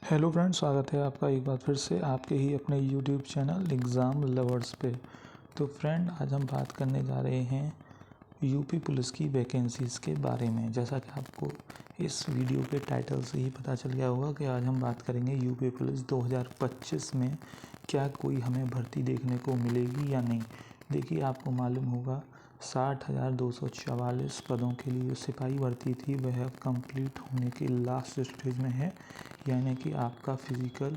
Hello friends, स्वागत है आपका एक बार फिर से आपके ही अपने यूट्यूब चैनल एग्ज़ाम लवर्स पे। तो फ्रेंड, आज हम बात करने जा रहे हैं यूपी पुलिस की वैकेंसीज़ के बारे में। जैसा कि आपको इस वीडियो के टाइटल से ही पता चल गया होगा कि आज हम बात करेंगे यूपी पुलिस 2025 में क्या कोई हमें भर्ती देखने को मिलेगी या नहीं। देखिए, आपको मालूम होगा 60,244 पदों के लिए जो सिपाही भर्ती थी वह कंप्लीट होने के लास्ट स्टेज में है, यानी कि आपका फिज़िकल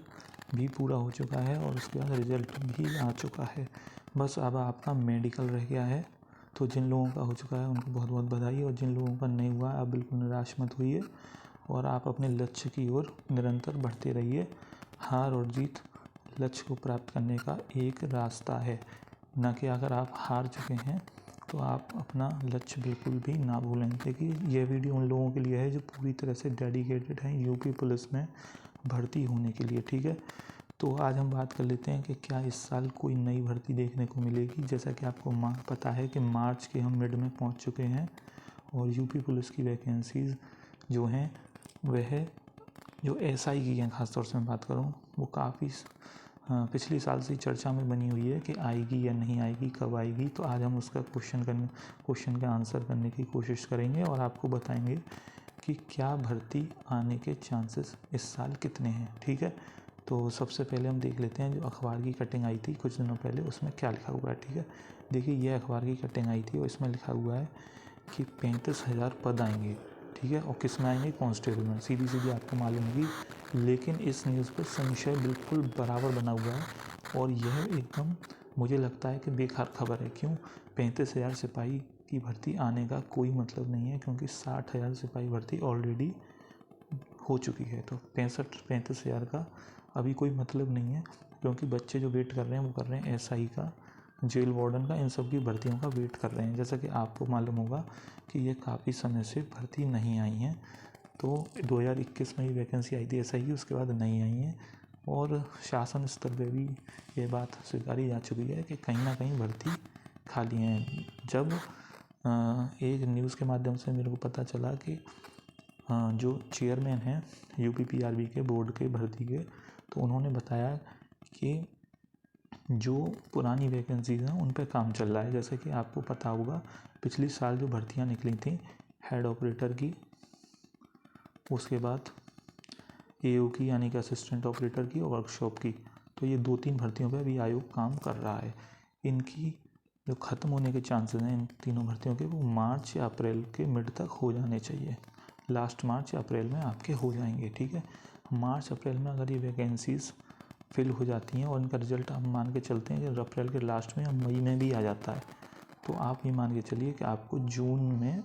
भी पूरा हो चुका है और उसके बाद रिज़ल्ट भी आ चुका है। बस अब आपका मेडिकल रह गया है। तो जिन लोगों का हो चुका है उनको बहुत बहुत बधाई, और जिन लोगों का नहीं हुआ आप बिल्कुल निराश मत होइए और आप अपने लक्ष्य की ओर निरंतर बढ़ते रहिए। हार और जीत लक्ष्य को प्राप्त करने का एक रास्ता है, न कि अगर आप हार चुके हैं तो आप अपना लक्ष्य बिल्कुल भी ना भूलें। देखिए, यह वीडियो उन लोगों के लिए है जो पूरी तरह से डेडिकेटेड हैं यूपी पुलिस में भर्ती होने के लिए, ठीक है। तो आज हम बात कर लेते हैं कि क्या इस साल कोई नई भर्ती देखने को मिलेगी। जैसा कि आपको पता है कि मार्च के हम मिड में पहुंच चुके हैं और यूपी पुलिस की वैकेंसीज़ जो हैं वह जो एसआई की हैं, ख़ासतौर से मैं बात करूँ, वो काफ़ी पिछली साल से चर्चा में बनी हुई है कि आएगी या नहीं आएगी, कब आएगी। तो आज हम उसका क्वेश्चन का आंसर करने की कोशिश करेंगे और आपको बताएंगे कि क्या भर्ती आने के चांसेस इस साल कितने हैं, ठीक है। तो सबसे पहले हम देख लेते हैं जो अखबार की कटिंग आई थी कुछ दिनों पहले, उसमें क्या लिखा हुआ है, ठीक है। देखिए, ये अखबार की कटिंग आई थी और इसमें लिखा हुआ है कि 35,000 पद आएंगे, ठीक है। और किस में आएंगे? कांस्टेबल में। सीधी सीधी आपको मालूम होगी, लेकिन इस न्यूज़ पर संशय बिल्कुल बराबर बना हुआ है और यह एकदम मुझे लगता है कि बेकार खबर है। क्यों? 35,000 सिपाही की भर्ती आने का कोई मतलब नहीं है, क्योंकि 60,000 सिपाही भर्ती ऑलरेडी हो चुकी है। तो 35,000 का अभी कोई मतलब नहीं है, क्योंकि बच्चे जो वेट कर रहे हैं वो कर रहे हैं एसआई का, जेल वार्डन का, इन सब की भर्तियों का वेट कर रहे हैं। जैसा कि आपको मालूम होगा कि ये काफ़ी समय से भर्ती नहीं आई हैं। तो 2021 में ये वैकेंसी आई थी एसआई की, उसके बाद नहीं आई हैं और शासन स्तर पर भी ये बात स्वीकारी जा चुकी है कि कहीं ना कहीं भर्ती खाली हैं। जब एक न्यूज़ के माध्यम से मेरे को पता चला कि जो चेयरमैन हैं यूपी पीआरबी के बोर्ड के भर्ती के, तो उन्होंने बताया कि जो पुरानी वैकेंसीज हैं उन पर काम चल रहा है। जैसे कि आपको पता होगा पिछली साल जो भर्तियां निकली थी हेड ऑपरेटर की, उसके बाद एओ की यानी कि असिस्टेंट ऑपरेटर की और वर्कशॉप की, तो ये 2-3 भर्तियों पर अभी आयोग काम कर रहा है। इनकी जो ख़त्म होने के चांसेस हैं इन तीनों भर्तियों के, वो मार्च या अप्रैल के मिड तक हो जाने चाहिए। लास्ट मार्च या अप्रैल में आपके हो जाएंगे, ठीक है। मार्च अप्रैल में अगर ये वैकेंसीज़ फिल हो जाती हैं और इनका रिज़ल्ट हम मान के चलते हैं कि अप्रैल के लास्ट में या मई में भी आ जाता है, तो आप ये मान के चलिए कि आपको जून में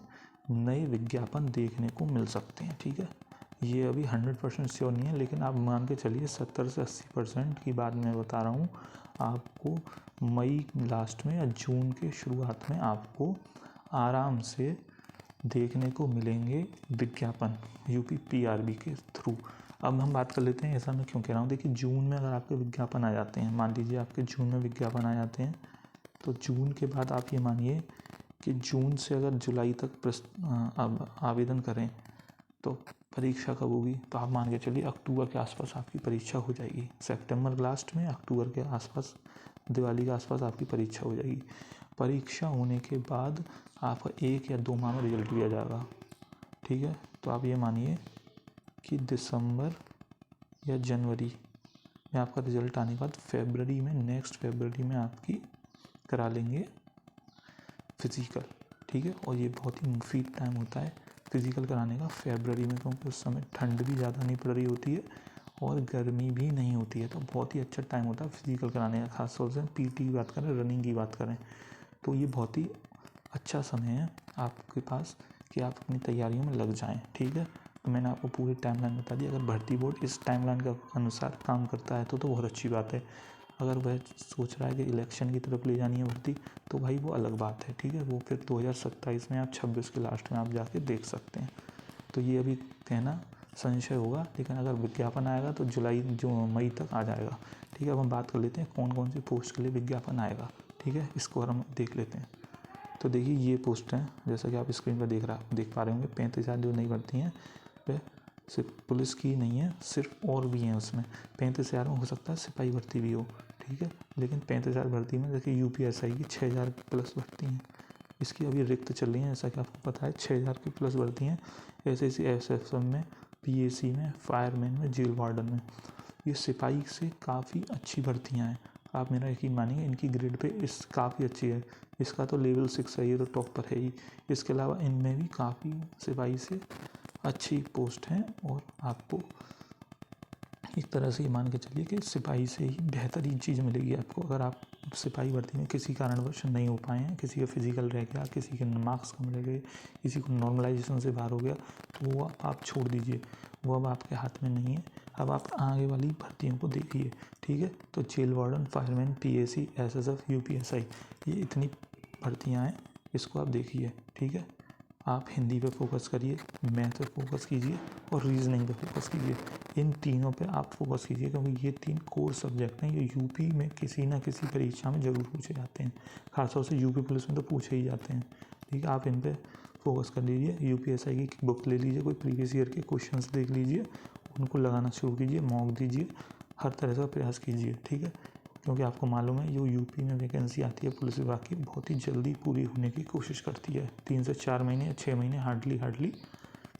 नए विज्ञापन देखने को मिल सकते हैं, ठीक है। ये अभी 100% श्योर नहीं है, लेकिन आप मान के चलिए 70 से 80% की बात मैं बता रहा हूँ। आपको मई लास्ट में या जून के शुरुआत में आपको आराम से देखने को मिलेंगे विज्ञापन यूपी पीआरबी के थ्रू। अब हम बात कर लेते हैं ऐसा मैं क्यों कह रहा हूँ। देखिए, जून में अगर आपके विज्ञापन आ जाते हैं, मान लीजिए आपके जून में विज्ञापन आ जाते हैं, तो जून के बाद आप ये मानिए कि जून से अगर जुलाई तक अब आवेदन करें तो परीक्षा कब होगी? तो आप मान के चलिए अक्टूबर के आसपास आपकी परीक्षा हो जाएगी। सितंबर लास्ट में, अक्टूबर के आसपास, दिवाली के आसपास आपकी परीक्षा हो जाएगी। परीक्षा होने के बाद आपका 1 या 2 माह में रिजल्ट भी आ जाएगा, ठीक है। तो आप ये मानिए कि दिसंबर या जनवरी में आपका रिजल्ट आने के बाद फरवरी में, नेक्स्ट फरवरी में आपकी करा लेंगे फिज़िकल, ठीक है। और ये बहुत ही मुफीद टाइम होता है फिज़िकल कराने का फरवरी में, क्योंकि उस समय ठंड भी ज़्यादा नहीं पड़ रही होती है और गर्मी भी नहीं होती है। तो बहुत ही अच्छा टाइम होता है फिज़िकल कराने का, खासतौर से पीटी की बात करें, रनिंग की बात करें, तो ये बहुत ही अच्छा समय है आपके पास कि आप अपनी तैयारियों में लग जाएं, ठीक है। तो मैंने आपको पूरी टाइमलाइन बता दी। अगर भर्ती बोर्ड इस टाइमलाइन के अनुसार काम करता है तो बहुत अच्छी बात है। अगर वह सोच रहा है कि इलेक्शन की तरफ ले जानी है भर्ती, तो भाई वो अलग बात है, ठीक है। वो फिर 2027 में, आप 26 के लास्ट में आप जाके देख सकते हैं। तो ये अभी कहना संशय होगा, लेकिन अगर विज्ञापन आएगा तो मई तक आ जाएगा, ठीक है। अब हम बात कर लेते हैं कौन कौन सी पोस्ट के लिए विज्ञापन आएगा, ठीक है। इसको हम देख लेते हैं। तो देखिए, ये पोस्ट हैं जैसा कि आप स्क्रीन पर देख पा रहे होंगे। 35,000 जो नई भर्ती हैं वह सिर्फ पुलिस की नहीं है, सिर्फ और भी हैं उसमें। 35,000 में हो सकता है सिपाही भर्ती भी हो, ठीक है, लेकिन 35,000 भर्ती में देखिए UPSI की 6,000 प्लस भर्ती हैं। इसकी अभी रिक्त चल रही है, जैसा कि आपको पता है 6,000 की प्लस भर्ती हैं SSC SFM में, PAC में, फायरमैन में, जेल वार्डन में। ये सिपाही से काफ़ी अच्छी भर्तियाँ हैं, आप मेरा यकीन मानिए इनकी ग्रेड पे इस काफ़ी अच्छी है। इसका तो लेवल 6 है, ये तो टॉप पर है ही। इसके अलावा इनमें भी काफ़ी सिपाही से अच्छी पोस्ट हैं और आपको एक तरह से ये मान के चलिए कि सिपाही से ही बेहतरीन चीज़ मिलेगी आपको। अगर आप सिपाही भर्ती में किसी कारणवश नहीं हो पाए हैं, किसी का फिजिकल रह गया, किसी के मार्क्स कम रह गए, किसी को नॉर्मलाइजेशन से बाहर हो गया, तो वो आप छोड़ दीजिए, वो अब आपके हाथ में नहीं है। अब आप आगे वाली भर्तियों को देखिए, ठीक है। तो jail warden, fireman, PAC, SSF, UPSI, ये इतनी भर्तियाँ हैं, इसको आप देखिए, ठीक है। आप हिंदी पे फोकस करिए, मैथ पे फोकस कीजिए और रीजनिंग पे फोकस कीजिए। इन तीनों पे आप फोकस कीजिए, क्योंकि ये 3 कोर सब्जेक्ट हैं, ये यूपी में किसी ना किसी परीक्षा में ज़रूर पूछे जाते हैं। खासतौर से यूपी पुलिस में तो पूछे ही जाते हैं, ठीक है। आप इन पे फोकस कर लीजिए। UPSI की बुक ले लीजिए, कोई प्रीवियस ईयर के क्वेश्चंस देख लीजिए, उनको लगाना शुरू कीजिए, मॉक दीजिए, हर तरह का प्रयास कीजिए, ठीक है। क्योंकि आपको मालूम है जो यूपी में वैकेंसी आती है पुलिस विभाग की, बहुत ही जल्दी पूरी होने की कोशिश करती है। 3 से 4 महीने या 6 महीने हार्डली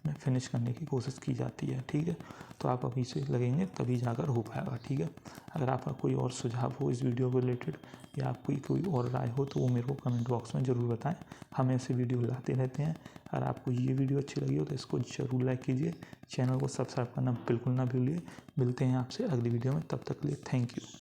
में फिनिश करने की कोशिश की जाती है, ठीक है। तो आप अभी से लगेंगे तभी जाकर हो पाएगा, ठीक है। अगर आपका कोई और सुझाव हो इस वीडियो को रिलेटेड या आपकी कोई और राय हो तो वो मेरे को कमेंट बॉक्स में ज़रूर बताएं। हम ऐसे वीडियो लाते रहते हैं। अगर आपको ये वीडियो अच्छी लगी हो तो इसको ज़रूर लाइक कीजिए, चैनल को सब्सक्राइब करना बिल्कुल ना भूलिए। मिलते हैं आपसे अगली वीडियो में, तब तक के लिए थैंक यू।